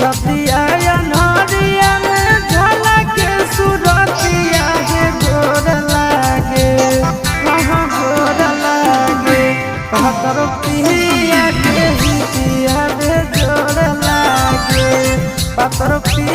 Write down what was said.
रतिया अनहरिया में झलके सुरतिया के गोर लागे, हाँ गोर लागे। कहतर पिया के हितिया में जोर लागे, पातर पिया